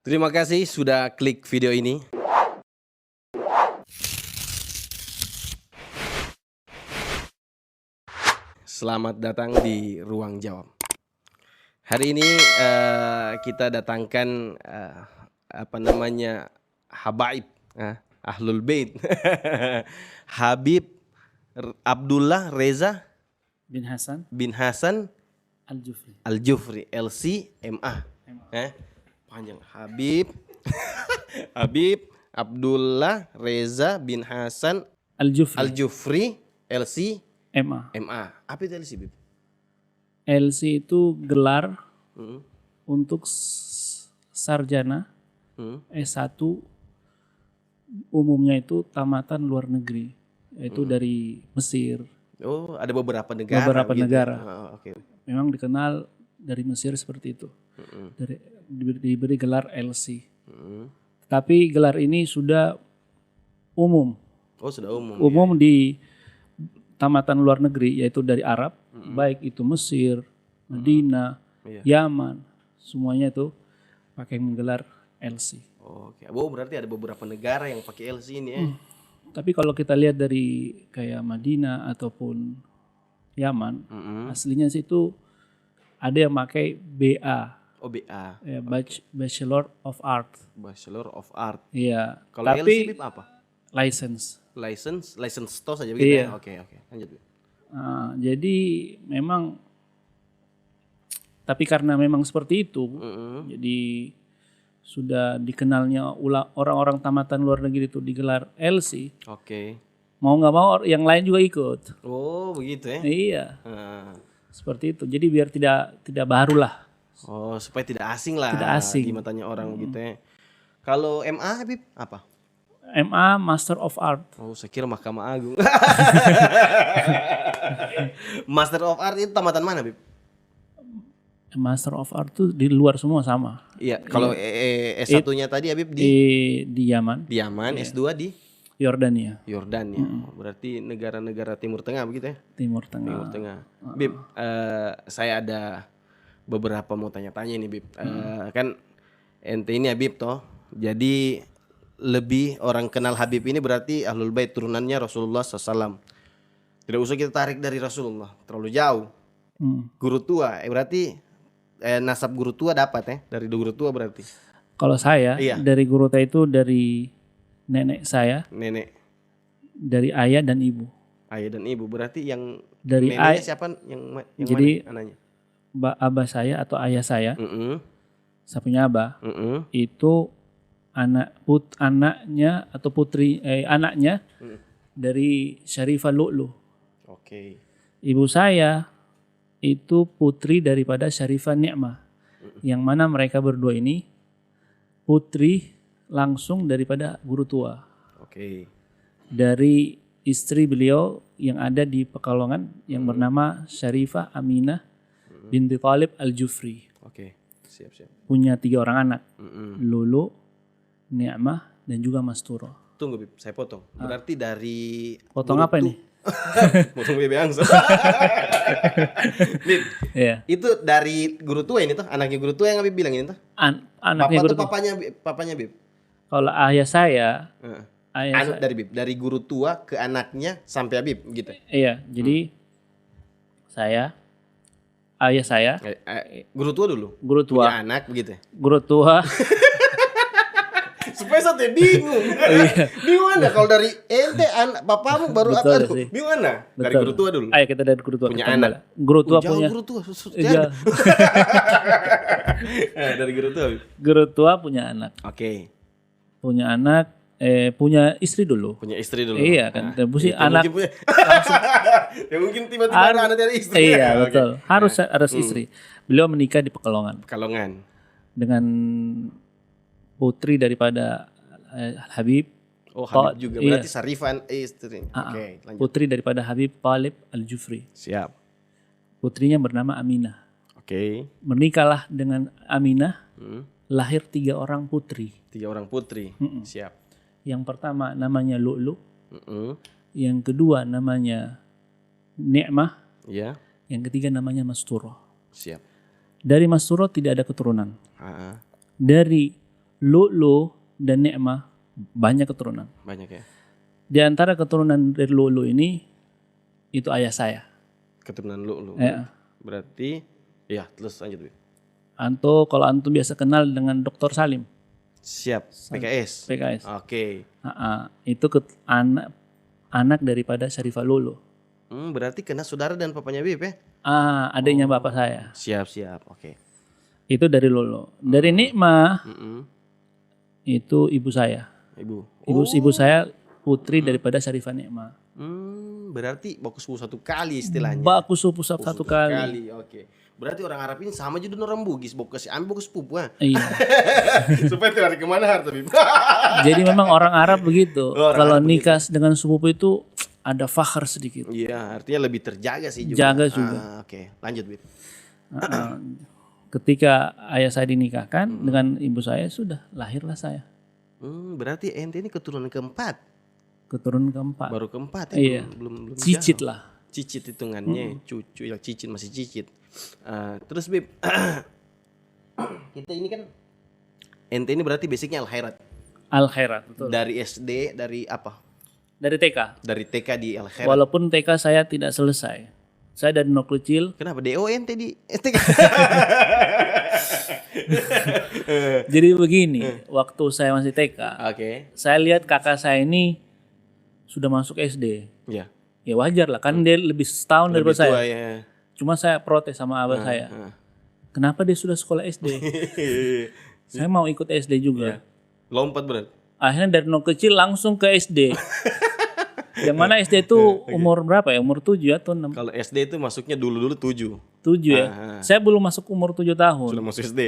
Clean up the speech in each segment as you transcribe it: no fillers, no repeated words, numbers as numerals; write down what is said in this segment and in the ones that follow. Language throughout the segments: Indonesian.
Terima kasih sudah klik video ini. Selamat datang di Ruang Jawab. Hari ini kita datangkan habaib, Ahlul Bait. Habib Abdullah Reza bin Hasan Al-Jufri. Al-Jufri, LC-MA. Panjang. Habib Abdullah Reza bin Hasan Al-Jufri, LC-MA. Apa itu LC, Bib? LC itu gelar untuk sarjana S1, umumnya itu tamatan luar negeri, yaitu dari Mesir. Oh, ada beberapa negara. Beberapa gitu. negara. Okay. Memang dikenal dari Mesir seperti itu. Diberi gelar LC. Tapi gelar ini sudah umum. Oh, sudah umum. Umum di tamatan luar negeri, yaitu dari Arab, baik itu Mesir, Madinah, Yaman, semuanya itu pakai menggelar LC. Oke. Oh, berarti ada beberapa negara yang pakai LC ini ya. Tapi kalau kita lihat dari kayak Madinah ataupun Yaman, aslinya sih itu ada yang pakai BA. Oh, BA. Ya, Bachelor of Art. Bachelor of Art. Iya. Kalau tapi LC apa? License To saja begitu iya. ya. Oke. Lanjut. Jadi memang, tapi karena memang seperti itu, jadi sudah dikenalnya orang-orang tamatan luar negeri itu digelar LC. Oke. Mau nggak mau yang lain juga ikut. Oh, begitu ya. Iya. Seperti itu. Jadi biar tidak baru lah. Oh, supaya tidak asing lah. Tidak asing. Di matanya orang gitu ya. Kalau MA, Habib, apa? MA Master of Art. Oh, saya kira Mahkamah Agung. Master of Art itu tamatan mana, Bib? Master of Art itu di luar semua sama. Iya, kalau S1-nya tadi Habib di Yaman. Di Yaman, S2 di Yordania. Yordania. Berarti negara-negara Timur Tengah begitu ya? Timur Tengah. Timur Tengah. Bib, saya ada beberapa mau tanya-tanya nih, Bib. Kan ente ini Habib toh. Jadi lebih orang kenal Habib ini berarti Ahlul Bait, turunannya Rasulullah SAW. Tidak usah kita tarik dari Rasulullah terlalu jauh. Guru tua, berarti nasab guru tua dapat ya, dari guru tua berarti. Kalau saya dari guru tua itu dari nenek saya, nenek, dari ayah dan ibu. Ayah dan ibu berarti yang dari neneknya siapa? Yang jadi mana anaknya? Abah saya atau ayah saya, saya punya abah, itu anaknya atau anaknya dari Syarifah Lu'lu. Oke. Ibu saya itu putri daripada Syarifah Ni'mah. Yang mana mereka berdua ini putri langsung daripada guru tua. Oke. Dari istri beliau yang ada di Pekalongan yang bernama Syarifah Aminah binti Thalib Al-Jufri. Oke. Siap. Punya 3 orang anak. Lulu, Ni'mah, dan juga Masturo. Tunggu, Bib, saya potong. Berarti dari potong apa ini? Potong bebek angsa. Bib, itu dari guru tua ini tuh, anaknya guru tua yang Habib bilang ini tuh. Anaknya guru tua. Papanya Bib. Kalau ayah saya, dari Bib, dari guru tua ke anaknya sampai Habib gitu. Iya, jadi ayah saya, guru tua dulu. Guru tua. Punya anak begitu. Guru tua. Supaya saya bingung. Bingung Anda kalau dari ente papamu baru bingung Anda. Dari guru tua dulu. Ayo kita dari guru tua. Punya anak. Guru tua punya. Guru tua. Dari guru tua. Guru tua punya anak. Oke. Punya anak, punya istri dulu. Punya istri dulu. Iya kan. Mesti anak. Ya mungkin tiba-tiba ada anak dari istri. Iya betul. Harus istri. Beliau menikah di Pekalongan. Dengan putri daripada Habib. Oh, Habib juga. Berarti Syarifah istri. Oke, lanjut. Putri daripada Habib Thalib Al-Jufri. Siap. Putrinya bernama Aminah. Oke. Menikahlah dengan Aminah. Lahir 3 orang putri. 3 orang putri. Siap. Yang pertama namanya Lu'lu. Yang kedua namanya Ni'mah. Iya. Yang ketiga namanya Masturo. Siap. Dari Masturo tidak ada keturunan. Dari Lu'lu dan Ni'mah banyak keturunan. Banyak ya. Di antara keturunan dari Lu'lu ini itu ayah saya. Keturunan lu. Ya. Berarti ya terus lanjut Bib. Kalau antum biasa kenal dengan Dr. Salim, Siap. PKS. PKS. Oke. Itu anak daripada Syarifah Lu'lu. Berarti kena saudara dan papanya Bib ya? Adiknya bapak saya. Siap. Oke. Itu dari Lu'lu. Dari Nikmah Mm-mm. itu ibu saya. Ibu saya putri daripada Syarifah Nikmah. Berarti baku sepupu satu kali istilahnya. Baku sepupu satu kali. Oke. Berarti orang Arab ini sama juga dengan orang Bugis, ambil baku sepupu. Iya. Supaya tidak kemana harta Bib. Jadi memang orang Arab begitu. Orang Kalau Arab nikah dengan sepupu itu ada fakhar sedikit. Iya, artinya lebih terjaga sih juga. Jaga juga. Oke, lanjut Bib. Ketika ayah saya dinikahkan dengan ibu saya, sudah lahirlah saya. Berarti ente ini keturunan keempat. Keturunan keempat. Baru keempat ya. Iya. Belum Cicit jauh. lah. Cicit hitungannya, cucu ya cicit masih cicit. Terus Bib, kita ini kan ente ini berarti basicnya Al-Khairat. Al-Khairat, betul. Dari SD, dari apa? Dari TK. Dari TK di Al-Khairat. Walaupun TK saya tidak selesai. Saya dari nol kecil. Kenapa DO ente di TK? Jadi begini, waktu saya masih TK, Oke. saya lihat kakak saya ini sudah masuk SD. Ya. Ya wajar lah, kan dia lebih setahun daripada saya. Tua ya. Cuma saya protes sama abah saya. Kenapa dia sudah sekolah SD? Saya mau ikut SD juga. Lompat berat. Akhirnya dari nol kecil langsung ke SD. Yang mana SD itu umur berapa ya? Umur 7 atau 6? Kalau SD itu masuknya dulu 7. 7 ya. Saya belum masuk umur 7 tahun. Sudah masuk SD.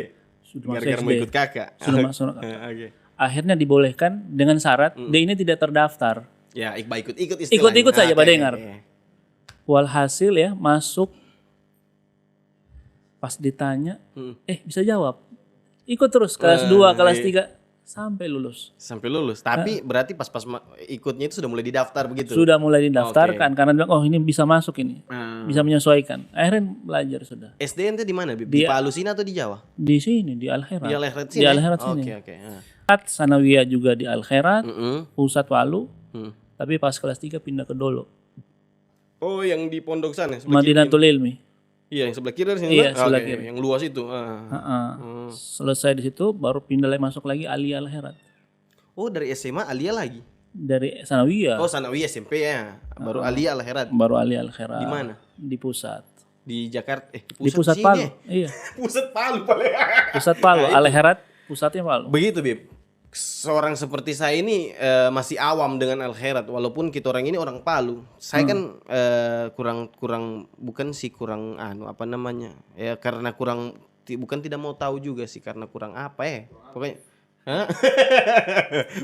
Sudah masuk Gara-gara SD. mau ikut kakak. Sudah masuk. Oke. Akhirnya dibolehkan dengan syarat dia ini tidak terdaftar. Ya, ikut istilahnya. Ikut-ikut saja Pak Dengar. Oke. Walhasil ya masuk, pas ditanya, bisa jawab. Ikut terus kelas 2, kelas 3 sampai lulus. Sampai lulus. Tapi berarti pas ikutnya itu sudah mulai didaftar begitu. Sudah mulai didaftarkan karena bilang ini bisa masuk ini. Bisa menyesuaikan. Akhirnya belajar sudah. SD ente di mana, Bib? Di Palu sini atau di Jawa? Di sini di Al-Khairat. Di Al-Khairat sini. Di Al-Khairat sini. Oke. Sanawiyah juga di Al-Khairat, Pusat Palu. Tapi pas kelas 3 pindah ke Dolo. Oh, yang di pondok sana sebelah kiri. Madinatul Ilmi. Iya, yang sebelah kiri dari sini. Iya, sebelah kiri. Yang luas itu. Selesai di situ baru pindah lagi masuk lagi Aliyah Al-Khairat. Oh, dari SMA Alia lagi. Dari Sanawiyah. Oh, Sanawiyah SMP ya. Baru Alia Al-Khairat. Baru Aliyah Al-Khairat. Di mana? Di pusat. Di Jakarta. Di pusat sini Palu. ya? Iya. Pusat Palu paling. Pusat Palu. Al-Khairat pusatnya Palu. Begitu, Bib. Seorang seperti saya ini masih awam dengan Al-Khairat, walaupun kita orang ini orang Palu. Saya kan kurang bukan sih kurang apa namanya? Ya karena bukan tidak mau tahu juga sih, karena kurang apa ya. Pokoknya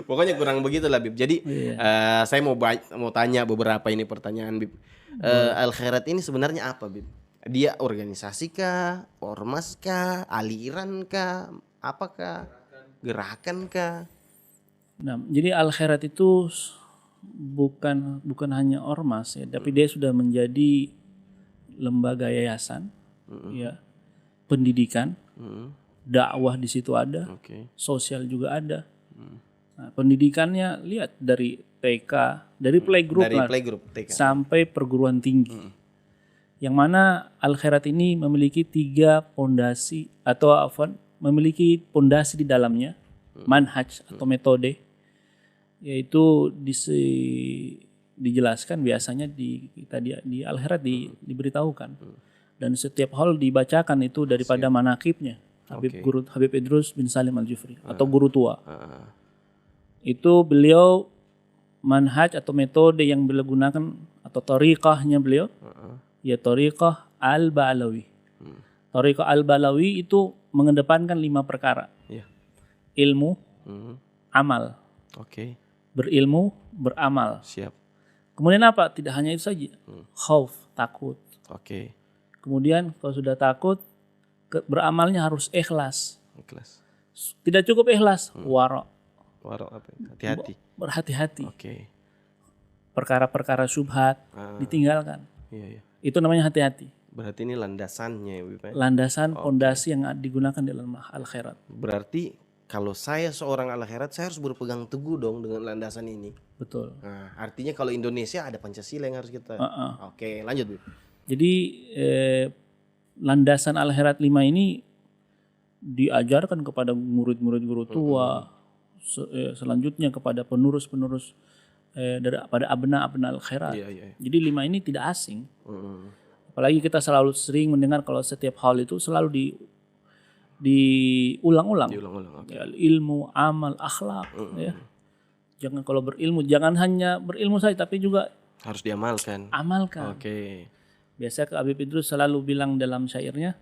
pokoknya kurang begitulah, Bib. Jadi saya mau tanya beberapa ini pertanyaan, Bib. Al-Khairat ini sebenarnya apa, Bib? Dia organisasi kah, ormas kah, aliran kah, apakah? Gerakan kah? Nah, jadi Al-Khairat itu bukan hanya ormas ya, tapi dia sudah menjadi lembaga yayasan, ya, pendidikan, dakwah di situ ada, sosial juga ada. Nah, pendidikannya lihat dari TK, dari playgroup TK sampai perguruan tinggi. Yang mana Al-Khairat ini memiliki 3 pondasi atau memiliki pondasi di dalamnya, manhaj atau metode, yaitu dijelaskan biasanya di Al-Khairat diberitahukan, dan setiap hal dibacakan itu daripada manakibnya Habib Idrus bin Salim Al-Jufri atau guru tua. Itu beliau manhaj atau metode yang beliau gunakan atau tariqahnya beliau, ya tariqah Al-Ba'alawi. Tariqah Al-Ba'alawi itu mengedepankan 5 perkara. Ilmu, amal. Berilmu, beramal. Siap. Kemudian apa? Tidak hanya itu saja. Khauf, takut. Kemudian kalau sudah takut, beramalnya harus ikhlas. Tidak cukup ikhlas, wara. Wara apa? Hati-hati. Berhati-hati. Perkara-perkara syubhat ditinggalkan. Itu namanya hati-hati. Berarti ini landasannya ya, Bib? Landasan pondasi yang digunakan dalam Al-Khairat. Berarti kalau saya seorang akhirat, saya harus berpegang teguh dong dengan landasan ini. Betul. Nah, artinya kalau Indonesia ada Pancasila yang harus kita. Oke, lanjut, Bib. Jadi landasan Al-Herat 5 ini diajarkan kepada murid-murid guru tua, selanjutnya kepada penerus-penerus pada abna Al-Khairat. Iya. Jadi 5 ini tidak asing. Apalagi kita selalu sering mendengar kalau setiap hal itu selalu diulang-ulang. Okay. Ya, ilmu, amal, akhlak. Ya. Jangan kalau berilmu, jangan hanya berilmu saja, tapi juga harus diamalkan. Amalkan. Oke. Biasa Habib Idrus selalu bilang dalam syairnya,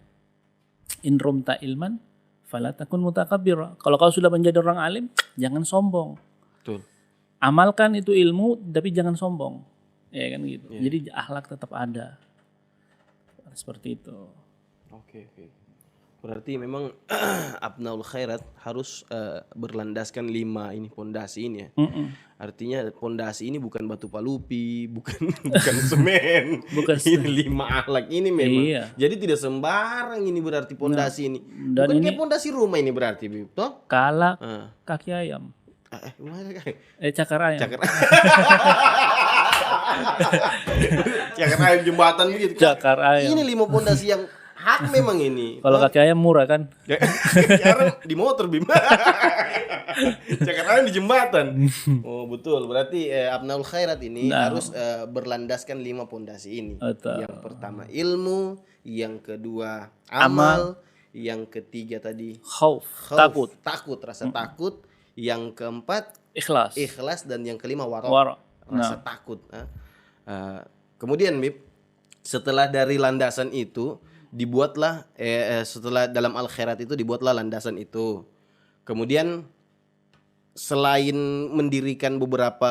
in rumta ilman, fala takun mutakabbir. Kalau kau sudah menjadi orang alim, jangan sombong. Betul. Amalkan itu ilmu, tapi jangan sombong. Ya kan gitu. Yeah. Jadi akhlak tetap ada. Seperti itu. Oke. Berarti memang Abnaul Khairat harus berlandaskan 5 ini pondasi ini ya. Artinya pondasi ini bukan batu palupi, bukan semen. Ini 5 akhlak ini memang. Iya. Jadi tidak sembarang ini berarti pondasi ini. Dan bukan ini kayak pondasi rumah ini berarti, Bib. Toh? Kalak, kaki ayam. Cakar ayam. Cakar ayam jembatan begitu. Cakar ayam. Ini 5 pondasi yang hak memang ini. Kalau kaki ayam murah kan? Sekarang di motor, Bim. Cakar ayam di jembatan. Oh betul. Berarti Abnaul Khairat ini harus berlandaskan 5 pondasi ini. Yang pertama ilmu, yang kedua amal, yang ketiga tadi khauf, takut, rasa takut, yang keempat ikhlas, dan yang kelima wara. Rasa takut. Kemudian, Bib, setelah dari landasan itu dibuatlah setelah dalam Al-Khairat itu dibuatlah landasan itu. Kemudian selain mendirikan beberapa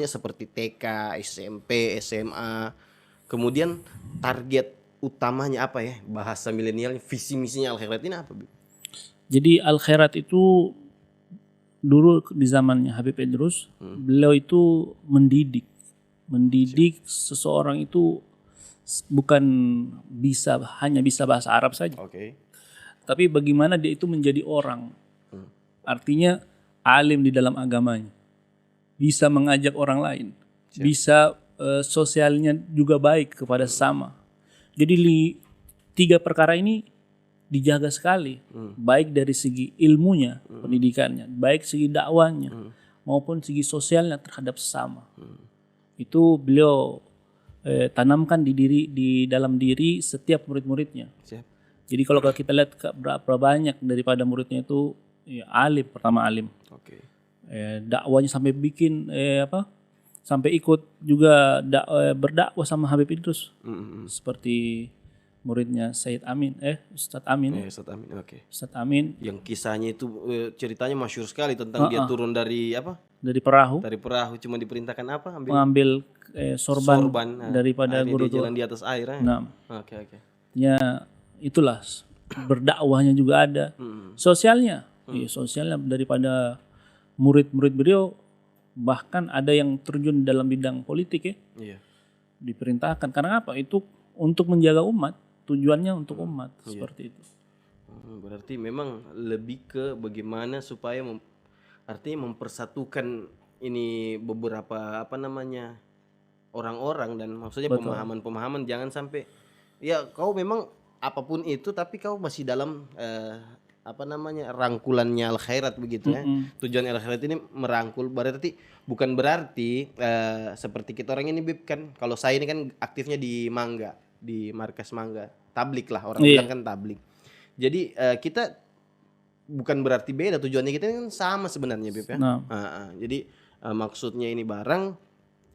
seperti TK, SMP, SMA, kemudian target utamanya apa ya? Bahasa milenial, visi misinya Al-Khairat ini apa, Bib? Jadi Al-Khairat itu dulu di zamannya Habib Idrus, beliau itu mendidik seseorang itu bukan hanya bisa bahasa Arab saja. Tapi bagaimana dia itu menjadi orang. Artinya alim di dalam agamanya. Bisa mengajak orang lain. Bisa sosialnya juga baik kepada sesama. Jadi 3 perkara ini dijaga sekali. Baik dari segi ilmunya, pendidikannya, baik segi dakwahnya, maupun segi sosialnya terhadap sesama. Itu beliau tanamkan di dalam diri setiap murid-muridnya. Jadi kalau kita lihat berapa banyak daripada muridnya itu alim, pertama alim. Dakwanya sampai bikin sampai ikut juga berdakwah sama Habib Idrus. Seperti muridnya Sayyid Amin, Ustadz Amin. Ustadz Amin. Yang kisahnya itu ceritanya masyhur sekali tentang dia turun dari apa? Dari perahu. Cuma diperintahkan apa? Mengambil sorban daripada guru tua. Jalan di atas air. Oke. Ya itulah berdakwahnya juga ada. Sosialnya, sosialnya daripada murid-murid beliau, bahkan ada yang terjun dalam bidang politik ya. Iya. Diperintahkan karena apa? Itu untuk menjaga umat, tujuannya untuk umat seperti itu. Berarti memang lebih ke bagaimana supaya artinya mempersatukan ini beberapa orang-orang, dan maksudnya pemahaman-pemahaman, jangan sampai ya kau memang apapun itu tapi kau masih dalam rangkulannya Al-Khairat begitu ya. Tujuan Al-Khairat ini merangkul, berarti bukan berarti seperti kita orang ini, Bib, kan kalau saya ini kan aktifnya di Mangga, di markas Mangga, tablik lah orang bilang kan tablik. Jadi kita bukan berarti beda, tujuannya kita kan sama sebenarnya, Bib ya. Jadi maksudnya ini barang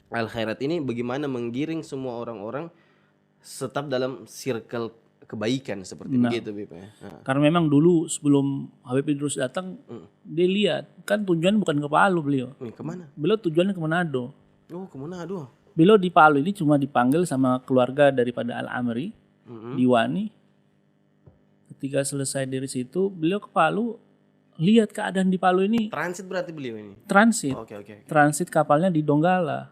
Al-Khairat ini bagaimana menggiring semua orang-orang tetap dalam circle kebaikan seperti begitu, Bib ya. Karena memang dulu sebelum Habib Idrus datang, dia lihat kan tujuan bukan ke Palu beliau. Kemana? Beliau tujuannya ke Manado. Oh, ke Manado. Beliau di Palu ini cuma dipanggil sama keluarga daripada Al-Amri di Wani. Ketika selesai dari situ, beliau ke Palu, lihat keadaan di Palu ini. Transit berarti beliau ini? Transit. Oke. Transit kapalnya di Donggala.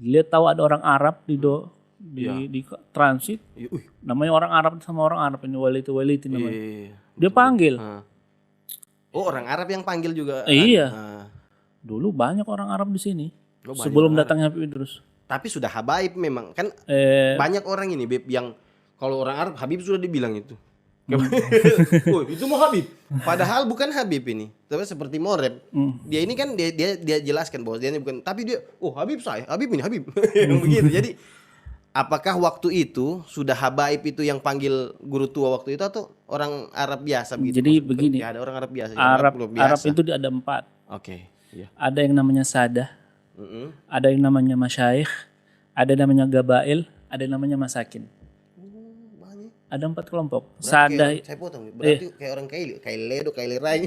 Lihat tahu ada orang Arab di transit. Namanya orang Arab sama orang Arab ini, Walid namanya. Dia panggil. Oh, orang Arab yang panggil juga. Iya. Ah. Dulu banyak orang Arab di sini. Oh, banyak Sebelum orang datangnya Habib Idrus. Tapi sudah habaib memang kan banyak orang ini Beb yang kalau orang Arab Habib sudah dibilang itu. Oh, itu mau Habib. Padahal bukan Habib ini. Tapi seperti Moreb. Dia ini kan dia jelaskan bahwa dia ini bukan, tapi dia Habib saya, Habib ini Habib. Begitu. Jadi apakah waktu itu sudah habaib itu yang panggil guru tua waktu itu atau orang Arab biasa begitu? Jadi Maksudnya, begini. ya, ada orang Arab biasa. Arab biasa. itu ada 4. Oke, iya. Ada yang namanya sadah, ada yang namanya masyayikh, ada yang namanya gabail, ada yang namanya masakin. Banyak. Ada 4 kelompok. Berarti Sadah, saya potong. Berarti kayak orang kayak ledo, kayak lerai.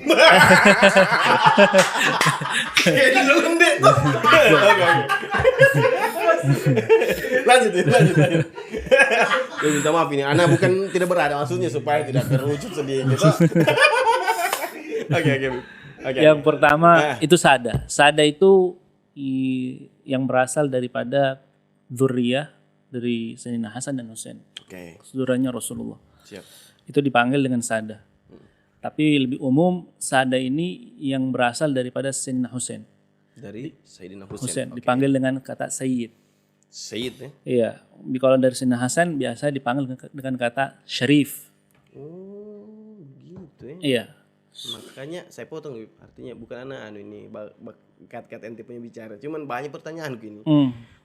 Kayak lende. Lanjut. Minta maaf ini, Ana bukan tidak berada maksudnya supaya tidak terwujud sedih gitu. Oke. yang pertama itu sadah. Sadah itu yang berasal daripada dzurriyyah dari Sayyidina Hasan dan Husain. Oke. Saudaranya Rasulullah. Siap. Itu dipanggil dengan sadah. Tapi lebih umum sadah ini yang berasal daripada Sayyidina Husain. Dari Sayyidina Husain Husain. dipanggil dengan kata Sayyid. Sayyid ya. Iya, kalau dari Sayyidina Hasan biasa dipanggil dengan kata Syarif. Oh, gitu ya. Iya. Makanya saya potong artinya bukan anak ini kat ente punya bicara. Cuman banyak pertanyaanku ini.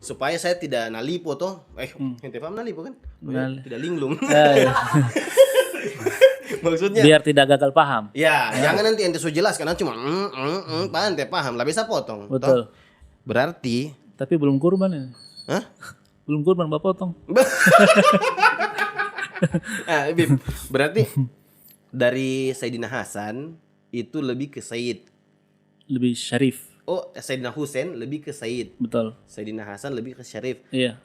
Supaya saya tidak nalipo toh. Ente paham nalipo kan? Tidak linglung. Maksudnya Biar tidak gagal paham. ya, jangan nanti ente so jelas karena cuma paham ente paham lah bisa potong. Betul. Toh? Berarti Tapi belum kurban ya. hah? Belum kurban Bapak potong. Bib, berarti dari Sayyidina Hasan itu lebih ke Sayyid. Lebih syarif. Oh, Sayyidina Husain lebih ke Sayyid. Betul. Sayyidina Hasan lebih ke Syarif. Iya.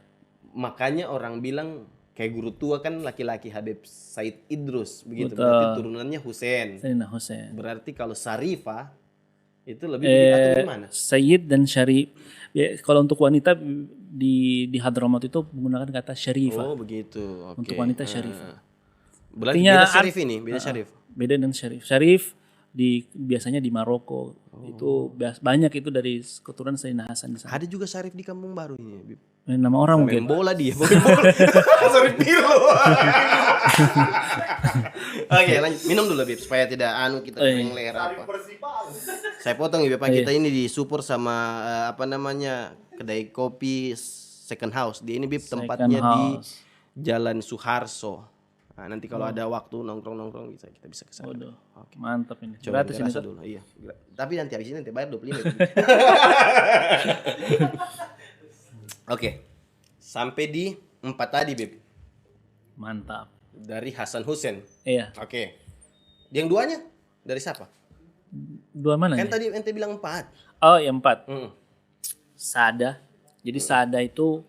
Makanya orang bilang kayak guru tua kan laki-laki Habib Said Idrus begitu. Betul. Berarti turunannya Husain. Sayyidina Husain. Berarti kalau Syarifah itu lebih begitu atau gimana? Sayyid dan syarif. Ya, kalau untuk wanita di Hadramaut itu menggunakan kata syarifah. Oh, begitu. Oke. Untuk wanita syarifah. Berarti Artinya beda Syarif ini, beda Syarif. Beda dengan syarif. Syarif biasanya di Maroko. Itu banyak itu dari keturunan Sayyidina Hasan di sana. Ada juga Syarif di Kampung Baru ini, Bib. Nama orang Main mungkin. bola dia, main bola. Syarif Pirlo. Oke, lanjut. Minum dulu, Bib, supaya tidak kita kering leher apa. Saya potong ya, Bapak. Kita ini disupport sama kedai kopi Second House. Dia ini Bib tempatnya di Jalan Suharso. Nah, nanti kalau ada waktu nongkrong kita bisa ke sana. Waduh. Oke. Mantap ini. Coba Gratis ini. rasa dulu. Iya. Tapi nanti habis ini nanti bayar 25. Oke. Sampai di 4 tadi, Bib. Mantap. Dari Hasan Husain. Iya. Oke. Yang duanya dari siapa? Dua mana Kan nih? tadi ente bilang 4. Oh, yang 4. Hmm. Sada. Jadi Sada itu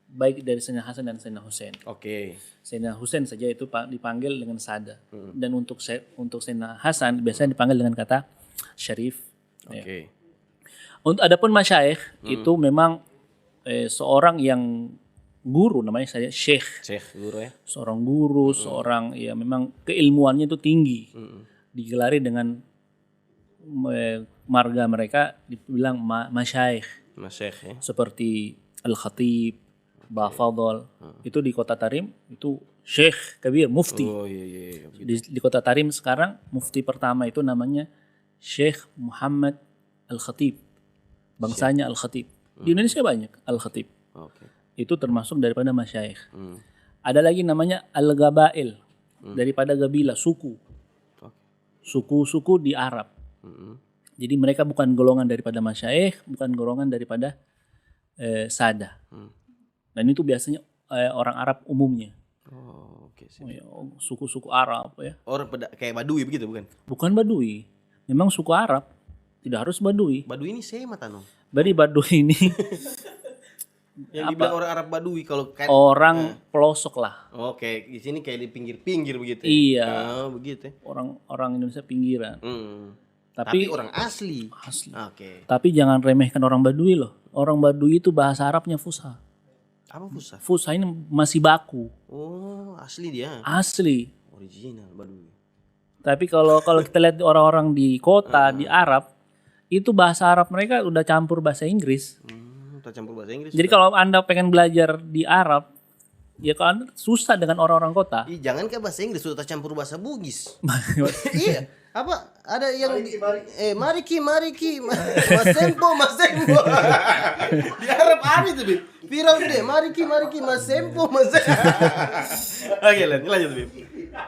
baik dari Sayyidina Hasan dan Sayyidina Husain. Oke. Sayyidina Husain saja itu dipanggil dengan Sada. Dan untuk Sayyidina Hasan biasanya dipanggil dengan kata Syarif. Oke. Untuk adapun masyayikh itu memang seorang yang guru, namanya saya Syekh. Syekh guru ya. Seorang guru, seorang ya memang keilmuannya itu tinggi. Digelari dengan marga mereka dibilang masyayikh. Masyayikh ya. Seperti Al-Khatib, Bafadol, itu di Kota Tarim itu Syekh Kabir, Mufti. Oh iya. Di Kota Tarim sekarang Mufti pertama itu namanya Syekh Muhammad Al-Khatib. Bangsanya Al-Khatib. Di Indonesia banyak Al-Khatib. Oke. Itu termasuk daripada masyayikh. Ada lagi namanya Al-Gabail, daripada Gabila, suku. Oke. Suku-suku di Arab. Jadi mereka bukan golongan daripada masyayikh, bukan golongan daripada Sada. Dan itu biasanya orang Arab umumnya. Oh, oke. Suku-suku Arab ya. Orang kayak Badui begitu bukan? Bukan Badui. Memang suku Arab. Tidak harus Badui. Badui ini sema Tano. Jadi Badui ini Yang dibilang orang Arab Badui kalau kan orang pelosok lah. Oke, di sini kayak di pinggir-pinggir begitu. Iya. Oh, begitu. Orang Indonesia pinggiran. Tapi Tapi orang asli. asli. Oke. Tapi jangan remehkan orang Badui loh. Orang Badui itu bahasa Arabnya fusha. Apa Fusha? Fusha ini masih baku. Oh, asli dia. Asli. Original Badui. Tapi kalau kita lihat orang-orang di kota di Arab, itu bahasa Arab mereka udah campur bahasa Inggris. Kita campur bahasa Inggris. Jadi kalau Anda pengen belajar di Arab, ya kalau Anda susah dengan orang-orang kota. Jangan ke bahasa Inggris, sudah tercampur bahasa Bugis. Iya. Apa ada yang mari ki mas sempo di Arab ada itu Bib, viral deh mari ki mas sempo oke lanjut Bib.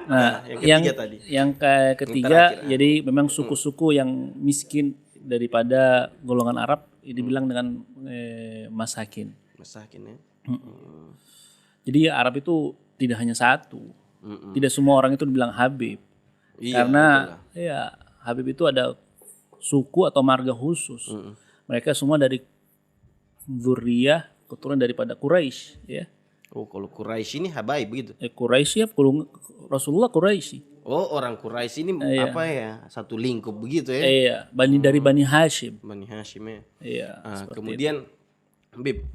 Nah, yang ketiga tadi. Yang ketiga, jadi memang suku-suku yang miskin daripada golongan Arab dibilang dengan masakin. Masakin ya. Jadi Arab itu tidak hanya satu. Tidak semua orang itu dibilang Habib. Iya, karena ya Habib itu ada suku atau marga khusus. Mereka semua dari Dzurriyah, keturunan daripada Quraisy, ya. Oh, kalau Quraisy ini Habaib begitu. Quraisy ya, Rasulullah Quraisy. Oh, orang Quraisy ini apa ya? Satu lingkup begitu ya. Iya, dari Bani Hashim. Bani Hashim ya. Iya. Kemudian Bib,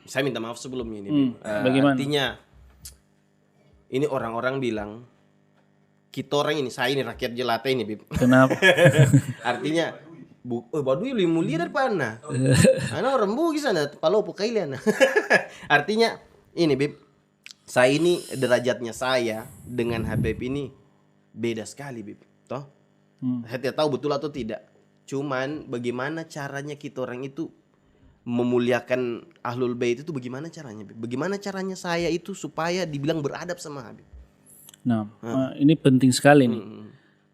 saya minta maaf sebelumnya ini Bib. Bagaimana? Artinya ini orang-orang bilang kita orang ini, saya ini rakyat jelata ini Bib. Kenapa? Artinya Baduy lebih mulia daripada Ana. Ana orang Bugis sana, palopo kailan. Artinya ini Bib, saya ini derajatnya saya dengan Habib ini beda sekali Bib. Toh? Saya tidak tahu betul atau tidak. Cuman bagaimana caranya kita orang itu memuliakan Ahlul Bait itu bagaimana caranya Bib? Bagaimana caranya saya itu supaya dibilang beradab sama Habib? Nah, ini penting sekali nih.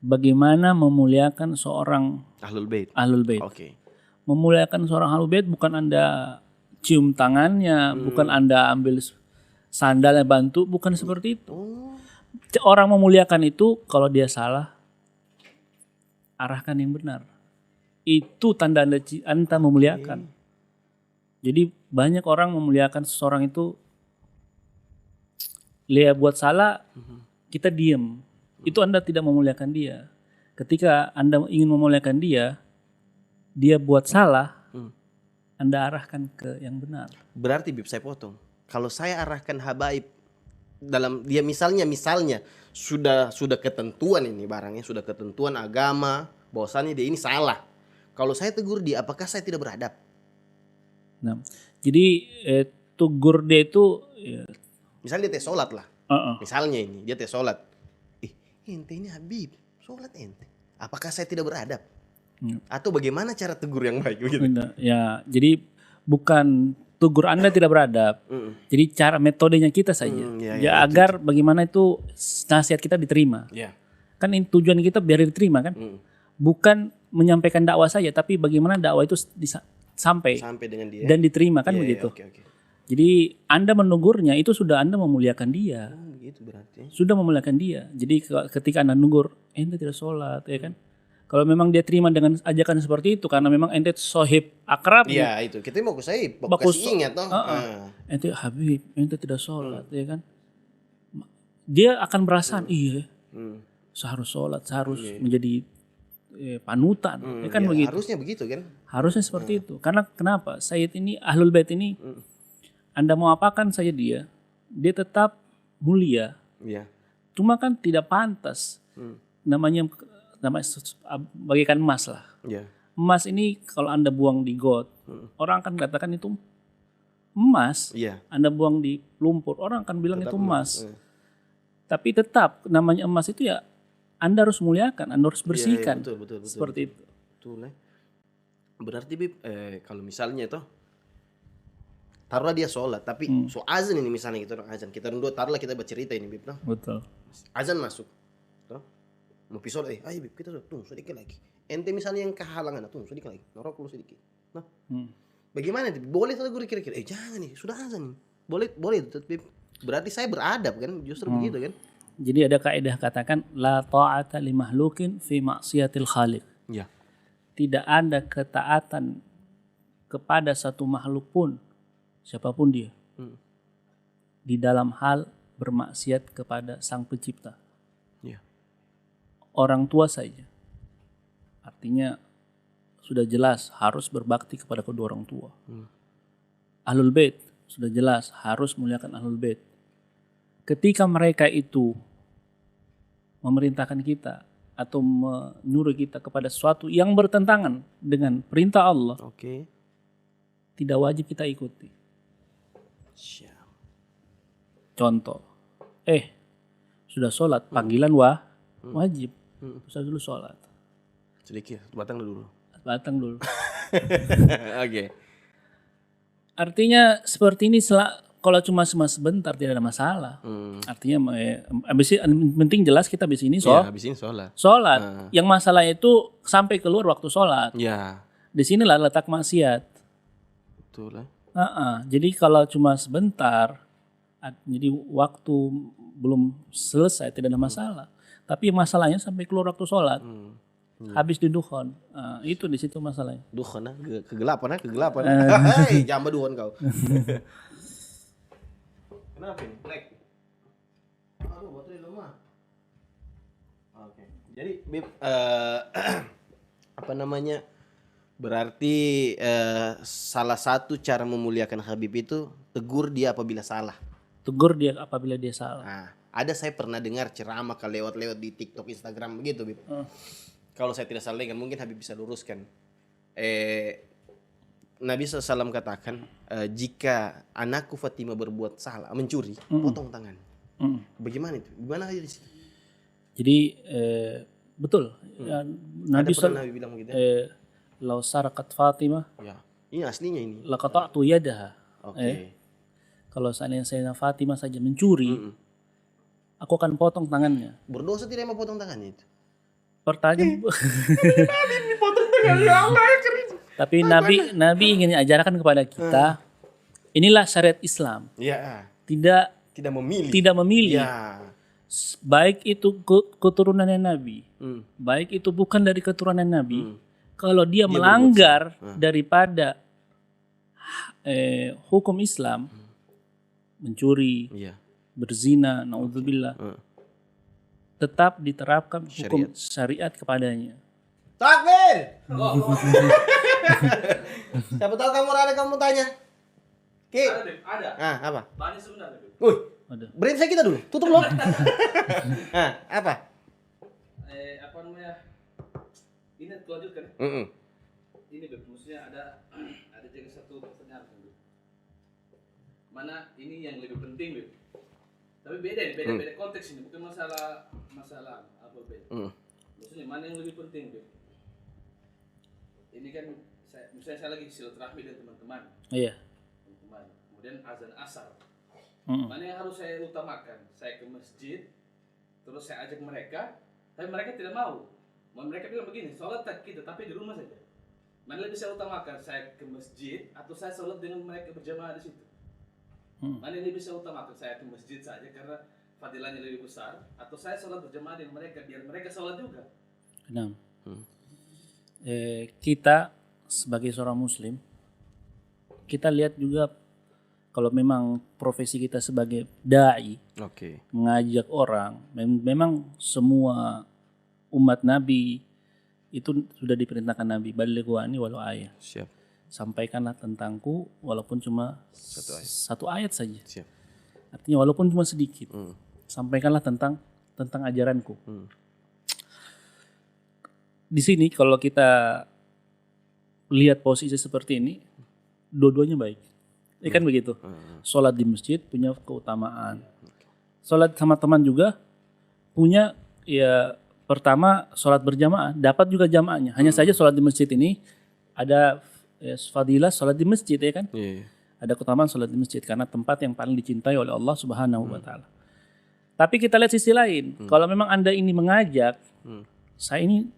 Bagaimana memuliakan seorang Ahlul Bait. Ahlul Bait. Oke. Memuliakan seorang Ahlul Bait bukan Anda cium tangannya, bukan Anda ambil sandalnya bantu, bukan seperti itu. Orang memuliakan itu kalau dia salah, arahkan yang benar. Itu tanda Anda memuliakan. Jadi banyak orang memuliakan seseorang itu, dia buat salah, kita diem. Itu Anda tidak memuliakan dia. Ketika Anda ingin memuliakan dia buat salah, Anda arahkan ke yang benar. Berarti Bib, saya potong. Kalau saya arahkan Habaib dalam dia misalnya sudah ketentuan ini barangnya, sudah ketentuan agama, bahwasannya dia ini salah. Kalau saya tegur dia, apakah saya tidak beradab? Nah, jadi tegur dia itu ya, misalnya dia sholat lah. Misalnya ini dia sholat. Ente ini Habib, sholat ente. Apakah saya tidak beradab? Atau bagaimana cara tegur yang baik begitu? Ya, jadi bukan tegur Anda tidak beradab. Jadi cara metodenya kita saja. Agar bagaimana itu nasihat kita diterima. Kan tujuan kita biar diterima kan? Bukan menyampaikan dakwah saja, tapi bagaimana dakwah itu sampai dengan dia dan diterima kan begitu. Jadi Anda menegurnya itu sudah Anda memuliakan dia. Begitu berarti. Sudah memuliakan dia. Jadi ketika Anda negur, ente tidak sholat, ya kan? Kalau memang dia terima dengan ajakan seperti itu, karena memang ente sohib akrab. Iya itu. Kita mau kasih ingat toh. Ente Habib, ente tidak sholat, ya kan? Dia akan merasa, iya, seharus sholat, seharus menjadi panutan, ya kan begitu. Harusnya begitu kan? Harusnya seperti itu. Karena kenapa? Sayyid ini, Ahlul Bait ini, Anda mau apakan saja dia tetap mulia. Cuma kan tidak pantas. Namanya bagikan emas lah. Emas ini kalau Anda buang di got, orang akan katakan itu emas. Anda buang di lumpur, orang akan bilang tetap itu emas. Tapi tetap namanya emas itu ya Anda harus muliakan, Anda harus bersihkan. Betul. Seperti itu. Betul. Berarti Bib, kalau misalnya toh taruhlah dia sholat, tapi so azan ini misalnya kita orang azan, kita dua taruhlah kita bercerita ini Bib, no? Betul. Azan masuk, toh? Mau pisau, ayo Bib kita tunggu sedikit lagi. Ente misalnya yang kehalangan, tunggu sedikit lagi, norok dulu sedikit, no? Bagaimana Bib? Boleh atau gue kira-kira? Jangan nih, sudah azan, boleh Bib. Berarti saya beradab kan, justru begitu kan? Jadi ada kaidah katakan la ta'ata li mahlukin fi maksiatil khaliq. Tidak ada ketaatan kepada satu makhluk pun, siapapun dia, di dalam hal bermaksiat kepada Sang Pencipta. Orang tua saja, artinya sudah jelas harus berbakti kepada kedua orang tua. Ahlul Bait sudah jelas harus muliakan Ahlul Bait. Ketika mereka itu memerintahkan kita atau menyuruh kita kepada sesuatu yang bertentangan dengan perintah Allah, Oke. tidak wajib kita ikuti. Siap. Contoh, sudah sholat, panggilan wajib. Terus dulu sholat, Sedikit, batang dulu. batang dulu. Oke. Artinya seperti ini kalau cuma sebentar tidak ada masalah. Artinya abis ini, penting jelas kita habis ini Ya, habis ini sholat. sholat. Yang masalah itu sampai keluar waktu sholat. Ya, Di sinilah letak maksiat. betul lah. Jadi kalau cuma sebentar, jadi waktu belum selesai tidak ada masalah. Tapi masalahnya sampai keluar waktu sholat, habis di dukhon, itu di situ masalahnya. Duhon, kegelapan. Hei, jamba duhon kau. Kenapa ini? Black. Aduh, baterai lemah. Oke. Jadi, Bib, apa namanya? Berarti salah satu cara memuliakan Habib itu tegur dia apabila salah. Tegur dia apabila dia salah. Nah, ada saya pernah dengar ceramah kalau lewat di TikTok, Instagram begitu, Bib. Kalau saya tidak salah kan mungkin Habib bisa luruskan. Nabi SAW katakan, jika anakku Fatimah berbuat salah, mencuri, potong tangan. Bagaimana itu? Gimana aja di situ? Jadi betul. Ya, Nabi Nabi bilang begitu. Lau sarakat Fatimah, Ya, ini aslinya ini. laqata'tu yadaha. Oke. Kalau seandainya Sayyidah Fatimah saja mencuri, aku akan potong tangannya. Berdosa tidak mau potong tangannya itu? Pertanyaan. Potong tangannya Allah keren. Tapi Nabi ingin ajarkan kepada kita, inilah syariat Islam. Ya, Tidak tidak memilih. memilih. Ya. Baik itu keturunannya Nabi, baik itu bukan dari keturunan Nabi. Kalau dia melanggar daripada hukum Islam, mencuri, Iya. berzina, naudzubillah, tetap diterapkan hukum syariat kepadanya. Takbir. Siapa tahu kamu tanya. Ki. Ada. Apa? Banyak sebenarnya. Wih, Ada. brengsek kita dulu. Tutup loh. Apa? Apa namanya? Ini lanjutkan. Ini Beb, maksudnya ada juga satu pertanyaan Beb. Mana ini yang lebih penting Beb? Tapi beda konteks ini, bukan masalah apa Beb. Maksudnya mana yang lebih penting Beb? Ini kan misalnya saya lagi silaturahmi dengan teman-teman. Iya. Kemudian azan asar. Mana yang harus saya utamakan? Saya ke masjid, terus saya ajak mereka, tapi mereka tidak mau. Mereka bilang begini, sholat tak kita, tapi di rumah saja. Mana lebih saya utamakan? Saya ke masjid atau saya sholat dengan mereka berjamaah di situ? Mana yang lebih saya utamakan? Saya ke masjid saja karena fadilahnya lebih besar, atau saya sholat berjamaah dengan mereka biar mereka sholat juga? Nah, kita sebagai seorang Muslim, kita lihat juga kalau memang profesi kita sebagai dai, mengajak orang, memang semua umat Nabi itu sudah diperintahkan Nabi, balighu anni walau ayat. Siap. Sampaikanlah tentangku walaupun cuma satu ayat saja. Siap. Artinya walaupun cuma sedikit. Sampaikanlah tentang ajaranku. Di sini kalau kita lihat posisi seperti ini, dua-duanya baik. Kan begitu. Sholat di masjid punya keutamaan. Sholat sama teman juga punya, ya pertama sholat berjamaah, dapat juga jamaahnya. Hanya saja sholat di masjid ini ada fadilah sholat di masjid, ya kan? Ada keutamaan sholat di masjid karena tempat yang paling dicintai oleh Allah Subhanahu wa Ta'ala. Tapi kita lihat sisi lain. Kalau memang Anda ini mengajak, saya ini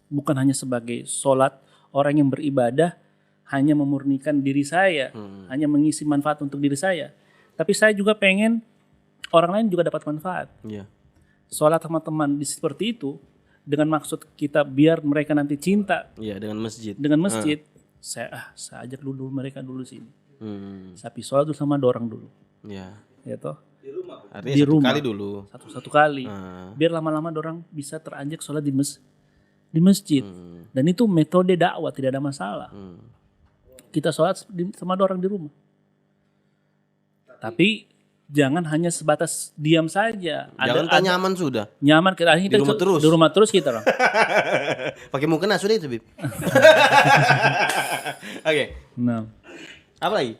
bukan hanya sebagai sholat, orang yang beribadah hanya memurnikan diri saya, hanya mengisi manfaat untuk diri saya. Tapi saya juga pengen orang lain juga dapat manfaat. Sholat sama teman seperti itu dengan maksud kita biar mereka nanti cinta. Dengan masjid. Dengan masjid, saya ajak dulu mereka dulu sini. Tapi sholat dulu sama orang dulu. Ya toh. Artinya di satu rumah. kali dulu. Satu kali. Biar lama-lama orang bisa teranjak sholat di masjid. Dan itu metode dakwah, tidak ada masalah. Kita sholat sama orang di rumah. Tapi jangan hanya sebatas diam saja. Jangan tak nyaman sudah. Nyaman kita Di rumah terus. Di rumah terus kita orang. Pakai mukena sudah itu, Bib. Oke. Nah, Apa lagi?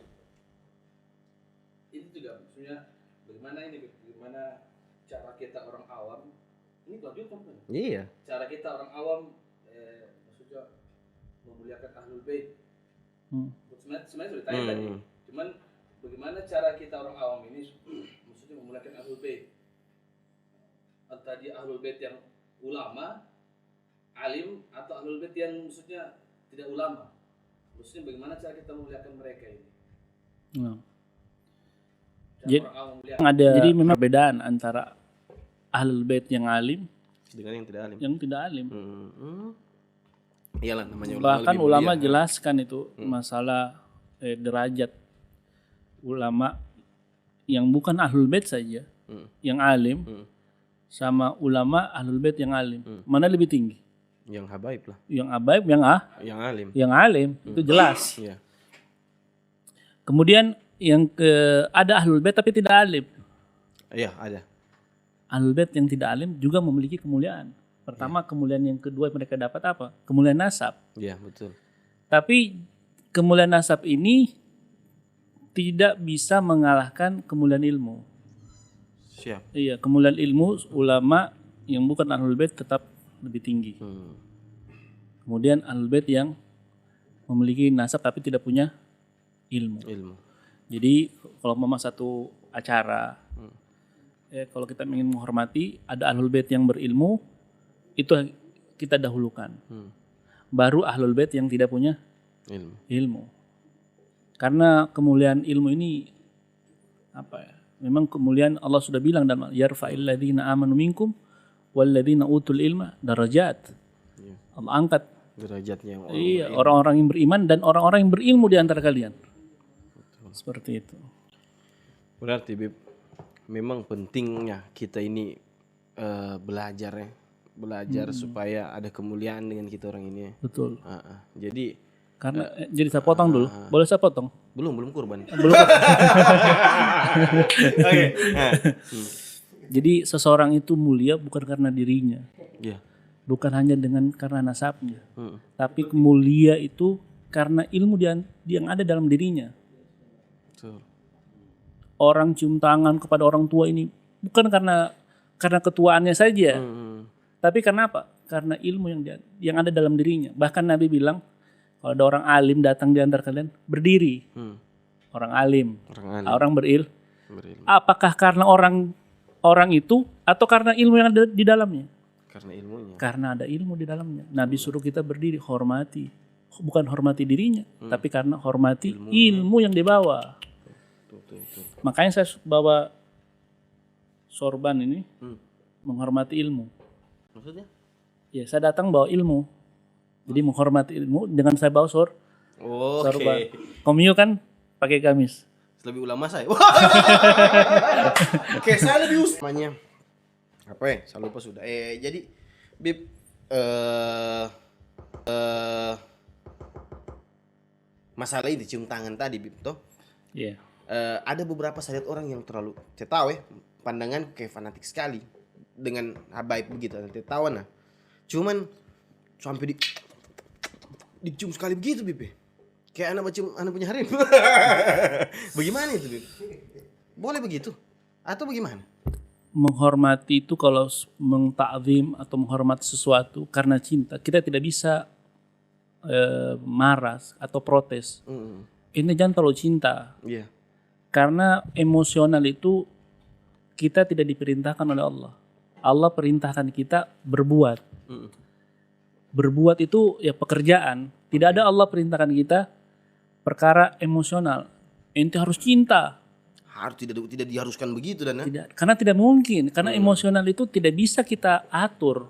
Ini juga maksudnya bagaimana ini, bagaimana cara kita orang awam, ini kelanjutan kan? Iya. Cara kita orang awam, maksudnya memuliakan ahlul bait. Sebenarnya sudah tanya tadi. Cuman bagaimana cara kita orang awam ini maksudnya memuliakan ahlul bait? Entah dia ahlul bait yang ulama, alim, atau ahlul bait yang maksudnya tidak ulama. Maksudnya bagaimana cara kita memuliakan mereka ini? nah. Cara Jadi, orang awam memuliakan. Jadi memang perbedaan antara ahlul bait yang alim Dengan yang tidak alim. yang tidak alim. Iyalah namanya ulama. Bahkan lebih ulama mulia. jelaskan itu masalah derajat ulama yang bukan ahlul bait saja, yang alim, sama ulama ahlul bait yang alim. Mana lebih tinggi? Yang habaib lah. Yang abaib, Yang alim. yang alim itu jelas. Iya. Kemudian ada ahlul bait tapi tidak alim. Iya, ada. Ahlul bait yang tidak alim juga memiliki kemuliaan. Pertama, kemuliaan yang kedua mereka dapat apa? Kemuliaan nasab. Iya, betul. Tapi kemuliaan nasab ini tidak bisa mengalahkan kemuliaan ilmu. Siap. Iya, kemuliaan ilmu ulama yang bukan ahlul bait tetap lebih tinggi. Kemudian ahlul bait yang memiliki nasab tapi tidak punya ilmu. Jadi kalau mau satu acara, kalau kita ingin menghormati, ada ahlul bait yang berilmu, itu kita dahulukan. Baru ahlul bait yang tidak punya ilmu. Karena kemuliaan ilmu ini apa ya? Memang kemuliaan Allah sudah bilang dalam yarfa'il ladzina amanu minkum wal ladzina utul ilma darajat. Allah angkat Derajatnya orang. iya, orang-orang yang beriman dan orang-orang yang berilmu di antara kalian. Seperti itu. Berarti Bib, memang pentingnya kita ini belajar ya. Belajar supaya ada kemuliaan dengan kita orang ini ya. Betul. Jadi Karena jadi saya potong dulu. Boleh saya potong? belum kurban. Belum. Oke. Jadi seseorang itu mulia bukan karena dirinya, Iya. bukan hanya karena nasabnya, tapi mulia itu karena ilmu yang ada dalam dirinya. Betul. Orang cium tangan kepada orang tua ini bukan karena ketuaannya saja, tapi karena apa? Karena ilmu yang ada dalam dirinya. Bahkan Nabi bilang, kalau ada orang alim datang di antara kalian, berdiri. Orang alim, orang berilmu. Apakah karena orang itu atau karena ilmu yang ada di dalamnya? Karena ilmunya. Karena ada ilmu di dalamnya. Nabi suruh kita berdiri, hormati. Bukan hormati dirinya, tapi karena hormati ilmu yang dibawa. Betul. Makanya saya bawa sorban ini menghormati ilmu. Maksudnya? Ya, saya datang bawa ilmu. Jadi menghormati ilmu dengan saya bawa sorban. Komio kan pakai gamis. Lebih ulama saya. Oke, saya lebih namanya. Apa ya? Saya lupa sudah. Jadi Bib masalah ini cium tangan tadi Bib toh. Iya. Ada beberapa saya lihat orang yang terlalu tahu ya, pandangan kayak fanatik sekali dengan habaib begitu, tahu nah. Cuman sampai dicium sekali begitu Bib. Kayak anak cium anak punya harim. Bagaimana itu Bib? Boleh begitu? Atau bagaimana? Menghormati itu kalau mengtakzim atau menghormati sesuatu karena cinta, kita tidak bisa marah atau protes. Ini jangan terlalu cinta. Iya. Karena emosional itu kita tidak diperintahkan oleh Allah. Allah perintahkan kita berbuat. Berbuat itu ya pekerjaan. Tidak ada Allah perintahkan kita perkara emosional. Ente harus cinta. Harus tidak diharuskan begitu dan Tidak, karena tidak mungkin. Karena emosional itu tidak bisa kita atur.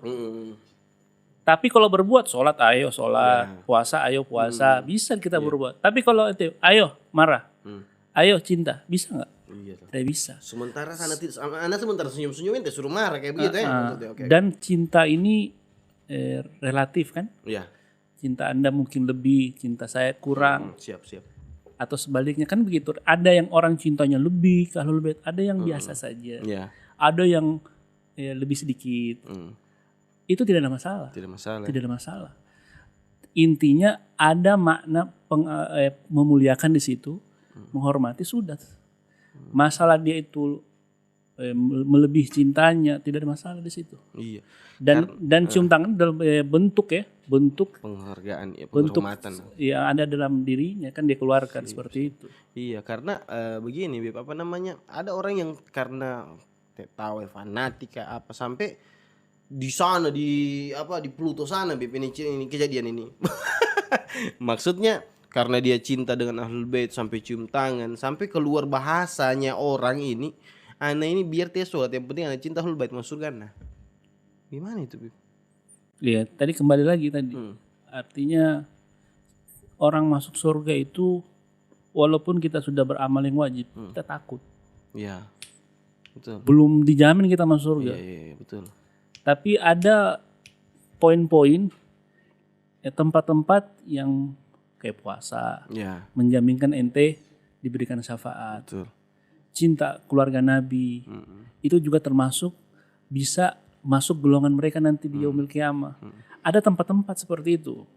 Tapi kalau berbuat, sholat ayo sholat, puasa ayo puasa, bisa kita berbuat. Tapi kalau itu, ayo marah, ayo cinta, bisa nggak? Iya. Tidak bisa. Sementara anak sementara senyum-senyumin teh suruh marah kayak begitu ya. Maksudnya, oke. Dan cinta ini relatif kan? Iya. Cinta Anda mungkin lebih, cinta saya kurang. Siap. Atau sebaliknya kan begitu. Ada yang orang cintanya lebih ke Ahlul Bait, ada yang biasa saja. Ya. Ada yang lebih sedikit. Itu tidak ada masalah. Tidak masalah. Tidak ada masalah. Intinya ada makna memuliakan di situ, menghormati sudah. Masalah dia itu melebihi cintanya, tidak ada masalah di situ. Iya. Dan cium tangan dalam bentuk Penghargaan, ya, bentuk penghormatan. yang ada dalam dirinya kan dia keluarkan seperti itu. Iya, karena begini, Bib, apa namanya? Ada orang yang karena tahu fanatik kayak apa sampai di sana di Pluto sana, Bib, ini kejadian ini. Maksudnya karena dia cinta dengan Ahlul Bait sampai cium tangan, sampai keluar bahasanya orang ini, ana ini biar dia sholat, yang penting ana cinta Ahlul Bait masuk surga. Nah, gimana itu, Bib? Iya, tadi kembali lagi tadi. Artinya orang masuk surga itu walaupun kita sudah beramal yang wajib, kita takut. Iya. Betul. Belum dijamin kita masuk surga. Iya, betul. Tapi ada poin-poin tempat-tempat yang kayak puasa, Iya, menjaminkan ente diberikan syafaat. betul. Cinta keluarga Nabi. Itu juga termasuk bisa masuk golongan mereka nanti di yaumil qiyamah. Ada tempat-tempat seperti itu.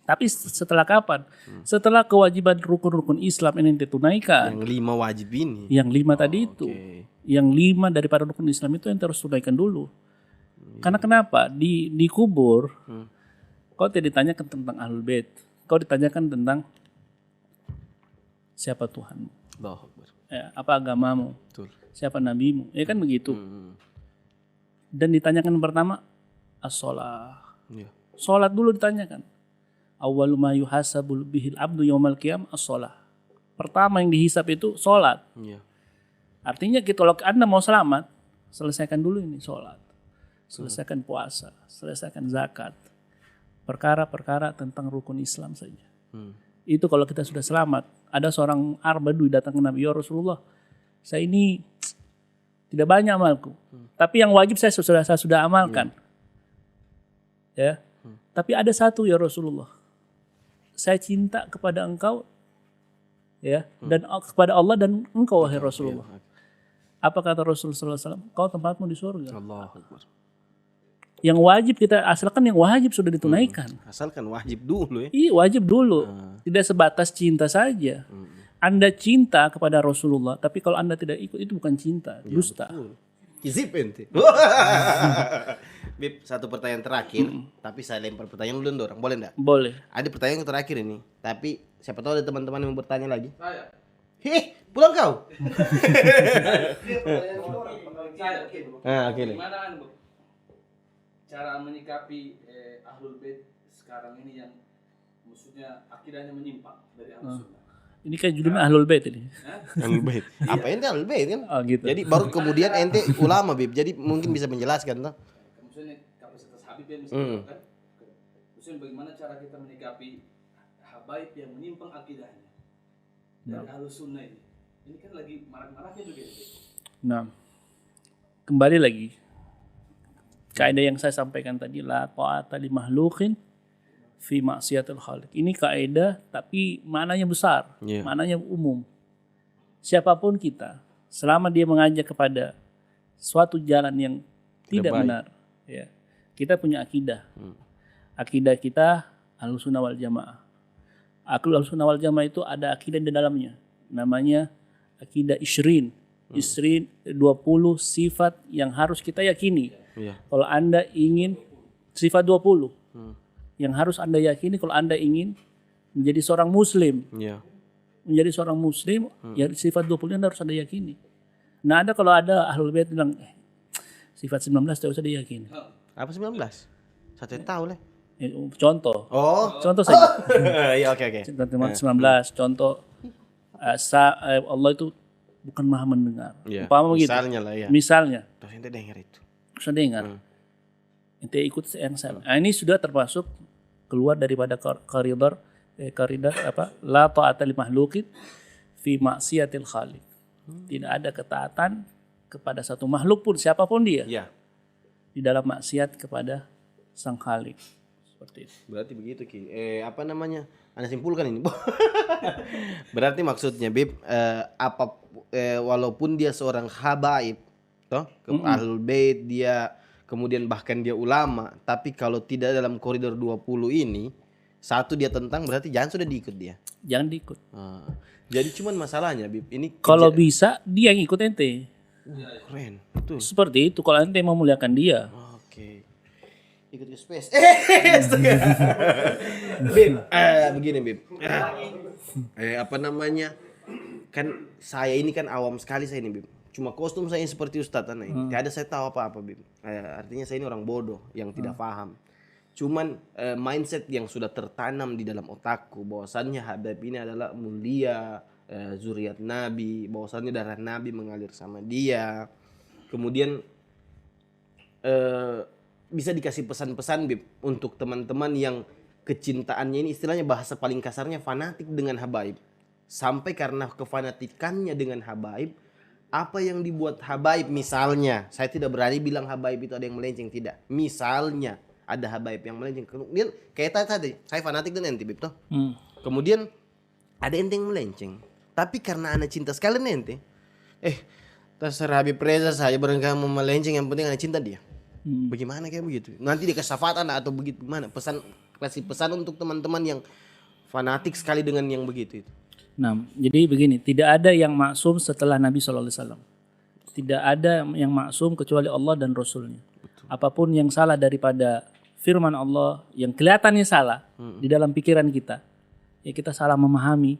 Tapi setelah kapan? Setelah kewajiban rukun-rukun Islam ini ditunaikan. Yang 5 wajib ini. Yang 5 tadi itu. Oke. Yang 5 daripada rukun Islam itu yang harus tunaikan dulu. Karena kenapa? Di kubur kau tidak ditanyakan tentang Ahlul Bait. Kau ditanyakan tentang siapa Tuhanmu. Allahu Akbar. Apa agamamu? Betul. Siapa nabimu? Ya kan begitu. Dan ditanyakan pertama as-shalah. Iya. Salat dulu ditanyakan. Awwalu ma yuhasabul bihil abdu yaumal qiyamah as-shalah. Pertama yang dihisab itu salat. Iya. Artinya kalau Anda mau selamat, selesaikan dulu ini salat. Selesaikan puasa, selesaikan zakat. Perkara-perkara tentang rukun Islam saja. Itu kalau kita sudah selamat. Ada seorang Arbadui datang ke Nabi, ya Rasulullah, saya ini tidak banyak amalku, tapi yang wajib saya sudah amalkan. Ya. Tapi ada satu ya Rasulullah, saya cinta kepada engkau, ya, dan kepada Allah dan engkau wahai Rasulullah. Apa kata Rasulullah SAW? Kau tempatmu di surga. Allahu Akbar. Yang wajib kita asalkan yang wajib sudah ditunaikan. Asalkan wajib dulu ya. Iya, wajib dulu. Tidak sebatas cinta saja. Anda cinta kepada Rasulullah, tapi kalau Anda tidak ikut itu bukan cinta, dusta. Kizip ente. Bib, satu pertanyaan terakhir, tapi saya lempar pertanyaan dulu orang, boleh enggak? Boleh. Ada pertanyaan yang terakhir ini, tapi siapa tahu ada teman-teman yang mau bertanya lagi. Saya. Pulang kau. Saya. Oke. Gimana Bu? Cara menyikapi Ahlul Bait sekarang ini yang maksudnya akidahnya menyimpang dari Ahlus Sunnah. Ini kan judulnya Ahlul Bait ini. Ahlul Bait. Apa ente Ahlul Bait kan? Oh, gitu. Jadi baru kemudian ente ulama, Bib. Jadi mungkin bisa menjelaskan toh. Maksudnya kapasitas Habib yang misalnya kan. Maksudnya bagaimana cara kita menyikapi habaib yang menyimpang akidahnya dari Ahlus Sunnah ini. Ini kan lagi marak-maraknya juga. Nah, kembali lagi. Kaidah yang saya sampaikan tadi, la ta'ata li makhluqin fi maksiatil khaliq. Ini kaidah tapi maknanya besar, maknanya umum. Siapapun kita, selama dia mengajak kepada suatu jalan yang tidak benar, ya. Kita punya akidah. Akidah kita Ahlussunnah wal Jamaah. Ahlussunnah wal Jamaah itu ada akidah di dalamnya. Namanya akidah Ishrin. Ishrin 20 sifat yang harus kita yakini. Kalau Anda ingin sifat 20 yang harus Anda yakini kalau Anda ingin menjadi seorang muslim. Menjadi seorang muslim, ya sifat 20 Anda harus Anda yakini. Nah, kalau ada Ahlul Bait bilang sifat 19 tidak usah diyakini. Apa 19? Satu tahu lah. Contoh. Oh. Contoh saja. Iya, oke. 19 contoh Allah itu bukan Maha mendengar. Umpama begitu. Misalnya lah ya. Misalnya. Terus ente dengar itu. Bisa dengar. Ente ikut yang sama. Nah, ini sudah termasuk keluar daripada koridor la ta'ata li makhluqin fi maksiatil khaliq. Tidak ada ketaatan kepada satu makhluk pun siapapun dia. Iya. Di dalam maksiat kepada sang khaliq. Seperti itu. Berarti begitu Ki. Apa namanya? Anda simpulkan ini. Berarti maksudnya Bib, walaupun dia seorang habaib, toh, ahlul bait dia, kemudian bahkan dia ulama, tapi kalau tidak dalam koridor 20 ini, satu dia tentang, berarti jangan sudah diikut dia. Jangan diikut. Jadi cuman masalahnya Bib, ini Kalau bisa dia yang ikut ente. keren. Betul. Seperti itu kalau ente memuliakan dia. Oke. Ikut ke space. Bib, begini Bib. Apa namanya? Kan saya ini kan awam sekali saya ini Bib. Cuma kostum saya seperti Ustadz Ana ini. Tidak ada saya tahu apa-apa Bib. Artinya saya ini orang bodoh yang tidak paham. Cuman mindset yang sudah tertanam di dalam otakku bahwasannya Habib ini adalah mulia, zuriat Nabi, bahwasannya darah Nabi mengalir sama dia. Kemudian bisa dikasih pesan-pesan Bib untuk teman-teman yang kecintaannya ini istilahnya bahasa paling kasarnya fanatik dengan habaib. Sampai karena kefanatikannya dengan habaib, apa yang dibuat habaib misalnya, saya tidak berani bilang habaib itu ada yang melenceng, tidak. Misalnya ada habaib yang melenceng. Kemudian kayak tadi, saya fanatik dengan ente Bib toh. Kemudian ada ente yang melenceng. Tapi karena Ana cinta sekali ente, terserah Habib Reza saja barangkali mau melenceng, yang penting Ana cinta dia. Bagaimana kayak begitu? Nanti dia kesafatan atau begitu gimana? Kasih pesan untuk teman-teman yang fanatik sekali dengan yang begitu itu. Nah, jadi begini, tidak ada yang maksum setelah Nabi SAW. Tidak ada yang maksum kecuali Allah dan Rasulnya. Betul. Apapun yang salah daripada firman Allah, yang kelihatannya salah di dalam pikiran kita, ya kita salah memahami,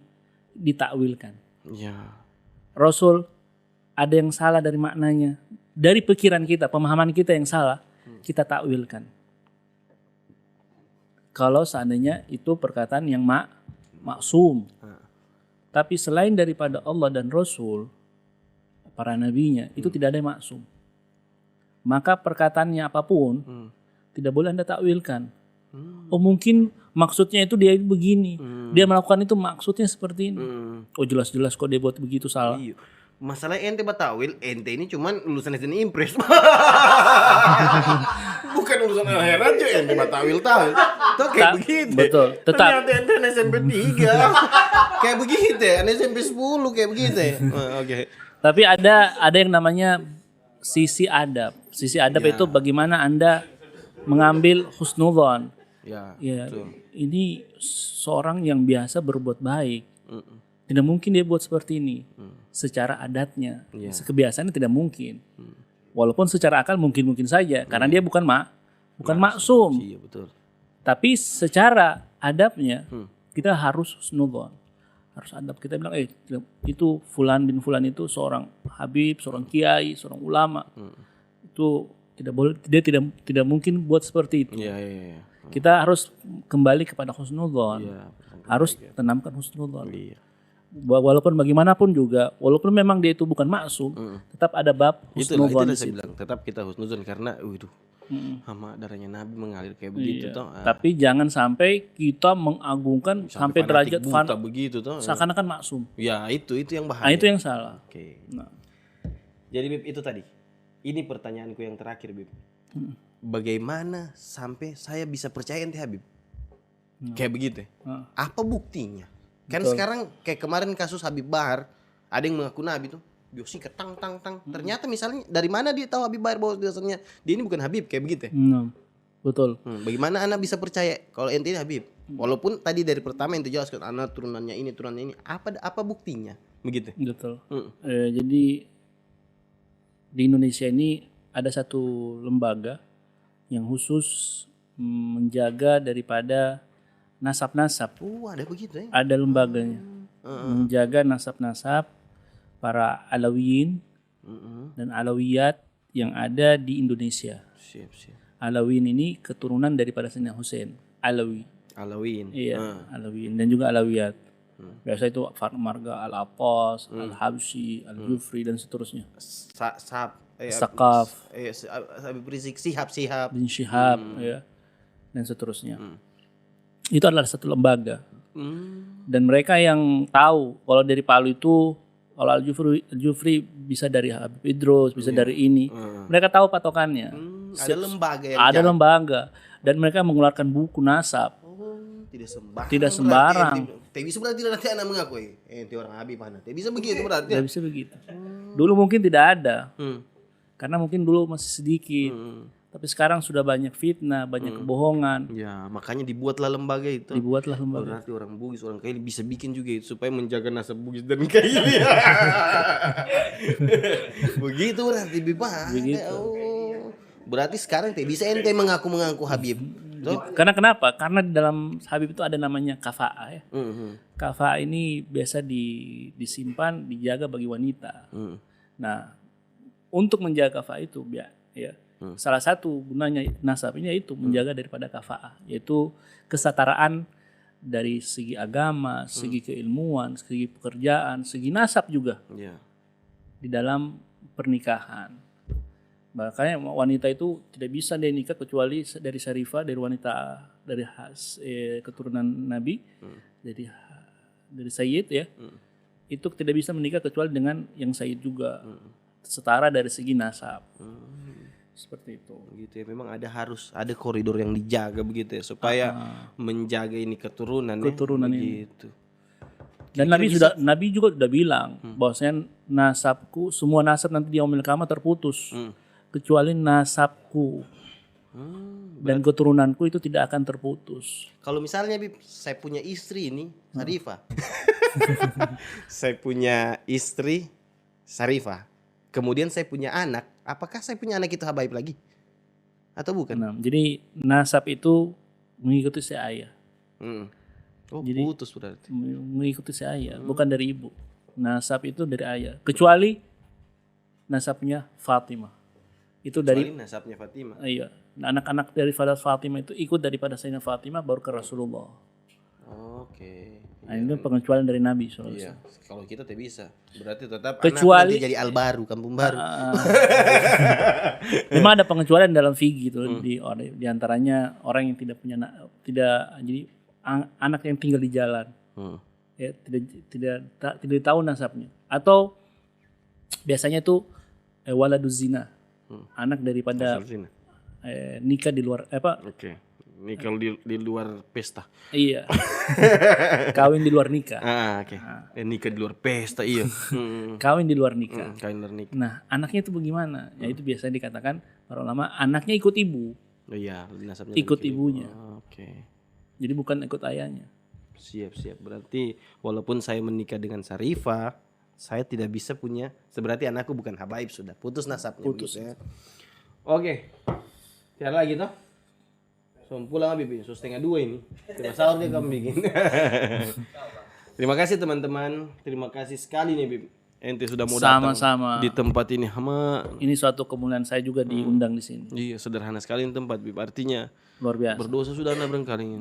ditakwilkan. Ya. Rasul ada yang salah dari maknanya, dari pikiran kita, pemahaman kita yang salah, kita takwilkan. Kalau seandainya itu perkataan yang maksum. Tapi selain daripada Allah dan Rasul, para nabinya, itu tidak ada yang maksum. Maka perkataannya apapun, tidak boleh Anda takwilkan. Oh mungkin maksudnya itu dia begini. Dia melakukan itu maksudnya seperti ini. Oh jelas-jelas kok dia buat begitu salah. Iya. Masalah ente batawil, ente ini cuman lulusan SD Impres. Bukan lulusan akhirat aja ente batawil tahu. Tuh kayak begitu. Betul. Tetap. Ternyata ente SMP 3. Kayak begitu ya, SMP 10 kayak begitu ya. Oke. Tapi ada yang namanya sisi adab. Sisi adab itu bagaimana Anda mengambil husnudzon. Ya. Betul. Ini seorang yang biasa berbuat baik. Tidak mungkin dia buat seperti ini. Secara adatnya, kebiasaannya tidak mungkin. Walaupun secara akal mungkin saja, karena dia bukan maksum. Iya betul. Tapi secara adabnya kita harus husnudzon. Harus adab, kita bilang itu fulan bin fulan itu seorang habib, seorang kiai, seorang ulama. Itu tidak boleh, dia tidak mungkin buat seperti itu. Iya. Kita harus kembali kepada husnudzon. Harus tanamkan husnudzon. Iya. Walaupun bagaimanapun juga, walaupun memang dia itu bukan maksum, tetap ada bab husnudzon. Itulah saya bilang, tetap kita husnudzon karena sama darahnya Nabi mengalir kayak begitu toh. Tapi jangan sampai kita mengagungkan sampai derajat buta begitu toh. Seakan-akan maksum. Ya, itu yang bahaya. Nah, itu yang salah. Oke. Nah. Jadi Bib itu tadi. Ini pertanyaanku yang terakhir Bib. Bagaimana sampai saya bisa percaya ente Habib? Kayak begitu. Apa buktinya? Kan sekarang kayak kemarin kasus Habib Bahar, ada yang mengaku Nabi tuh, Yosi ketang. Ternyata misalnya dari mana dia tahu Habib Bahar bahwa biasanya dia ini bukan Habib kayak begitu. Betul. Bagaimana Anda bisa percaya kalau ente ini Habib? Walaupun tadi dari pertama ente jelaskan anak turunannya ini, apa buktinya? Begitu. Betul. Jadi di Indonesia ini ada satu lembaga yang khusus menjaga daripada nasab-nasab. Ada begitu ya? Ada lembaganya. Menjaga nasab-nasab para Alawiyin dan Alawiyat yang ada di Indonesia. Siap. Alawiyin ini keturunan daripada Sayyidina Husain. Alawiyin. Iya, Alawiyin dan juga Alawiyat. Biasa itu marga Al-Abbas, Al-Habsyi, Al-Jufri dan seterusnya. Sakaf, Habib Rizik Sihab bin Syihab, ya, dan seterusnya. Itu adalah satu lembaga. Dan mereka yang tahu kalau dari Palu itu, kalau Al-Jufri bisa dari Habib Idrus, bisa dari ini. Mereka tahu patokannya. Ada lembaga yang ada lembaga. Dan mereka mengeluarkan buku nasab. Tidak sembarang. Tidak sembarang. Tidak bisa berarti nanti anak mengakui. Ente orang Habib mana? Tidak bisa begitu berarti. Tidak bisa begitu. Dulu mungkin tidak ada. Hmm. Karena mungkin dulu masih sedikit. Tapi sekarang sudah banyak fitnah, banyak kebohongan. Ya, makanya dibuatlah lembaga itu. Dibuatlah lembaga. Berarti orang Bugis, orang Kaili bisa bikin juga itu supaya menjaga nasab Bugis dan Kaili. Begitu berarti Bipah. Begitu. Oh. Berarti sekarang tidak bisa ente mengaku Habib. Toh? Karena kenapa? Karena di dalam Habib itu ada namanya kafa'ah ya. Kafa'ah ini biasa disimpan, dijaga bagi wanita. Nah, untuk menjaga kafa'ah itu ya. Salah satu gunanya nasab ini yaitu menjaga daripada kafa'ah, yaitu kesetaraan dari segi agama, segi keilmuan, segi pekerjaan, segi nasab juga di dalam pernikahan. Makanya wanita itu tidak bisa dia nikah kecuali dari syarifah, dari wanita dari keturunan Nabi, dari Sayyid ya. Itu tidak bisa menikah kecuali dengan yang Sayyid juga, setara dari segi nasab. Seperti itu. Gitu ya, memang harus ada koridor yang dijaga begitu ya supaya menjaga ini keturunan ini. Gitu. Dan Nabi juga sudah bilang bahwasanya nasabku, semua nasab nanti di yaumil qiyamah terputus. Kecuali nasabku. Dan keturunanku itu tidak akan terputus. Kalau misalnya Bib, saya punya istri ini Sarifah. Saya punya istri Sarifah. Kemudian saya punya anak, apakah saya punya anak itu habaib lagi? Atau bukan? Nah, jadi nasab itu mengikuti si ayah. Oh, jadi, putus berarti. Mengikuti si ayah, bukan dari ibu. Nasab itu dari ayah. Kecuali nasabnya Fatimah. Itu dari nasabnya Fatimah. Iya. Nah, anak-anak dari Fatimah itu ikut daripada Sayyidina Fatimah baru ke Rasulullah. Oke. Nah, itu pengecualian dari Nabi SAW. Iya. Kalau kita tidak bisa, berarti tetap kecuali anak jadi al baru, kampung baru. Memang ada pengecualian dalam fikih itu di antaranya orang yang tidak punya jadi anak yang tinggal di jalan. Ya, tidak tahu nasabnya. Atau biasanya itu waladuz zina. Anak daripada nikah di luar Oke. Nikah di luar pesta. Iya. Kawin di luar nikah. Oke. Nikah di luar pesta, iya. Kawin di luar nikah. Kawin di luar nikah. Nah, anaknya itu bagaimana? Ya itu biasanya dikatakan para ulama anaknya ikut ibu. Oh iya, nasabnya ikut ibunya. Oke. Jadi bukan ikut ayahnya. Siap. Berarti walaupun saya menikah dengan Sarifah, saya tidak bisa punya, berarti anakku bukan habaib, sudah putus nasabnya. Putus ya. Oke. Cara lagi toh. Pulang Habib, 1:30 ini. Tidak sahur dia kamu bikin. Terima kasih teman-teman. Terima kasih sekali nih Bib. Ente sudah mau datang di tempat ini. Ini suatu kemuliaan saya juga diundang di sini. Iya, sederhana sekali tempat Bib. Artinya luar biasa. Berdosa sudah Anda berkali.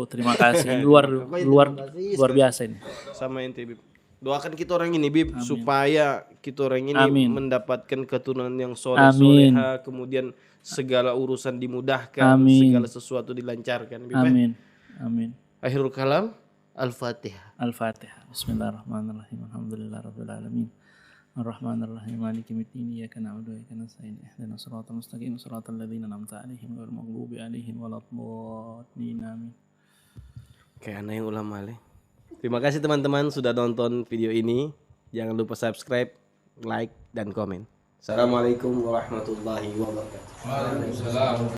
Terima kasih. Luar biasa ini. Sama ente Bib. Doakan kita orang ini Bib, supaya kita orang ini mendapatkan keturunan yang soleha, kemudian segala urusan dimudahkan, segala sesuatu dilancarkan. Bib. Amin. Akhirul kalam, Al-Fatihah. Bismillahirrahmanirrahim. Alhamdulillahirabbil alamin. Arrahmanirrahim. Maliki yaumiddin. Iyyaka na'budu wa iyyaka nasta'in. Ihdinas siratal mustaqim. Siratal ladzina an'amta 'alaihim ghairil maghdubi 'alaihim waladdallin. Amin. Kayak anak yang ulama le. Terima kasih teman-teman sudah nonton video ini. Jangan lupa subscribe, like, dan komen. Assalamualaikum warahmatullahi wabarakatuh. Waalaikumsalam.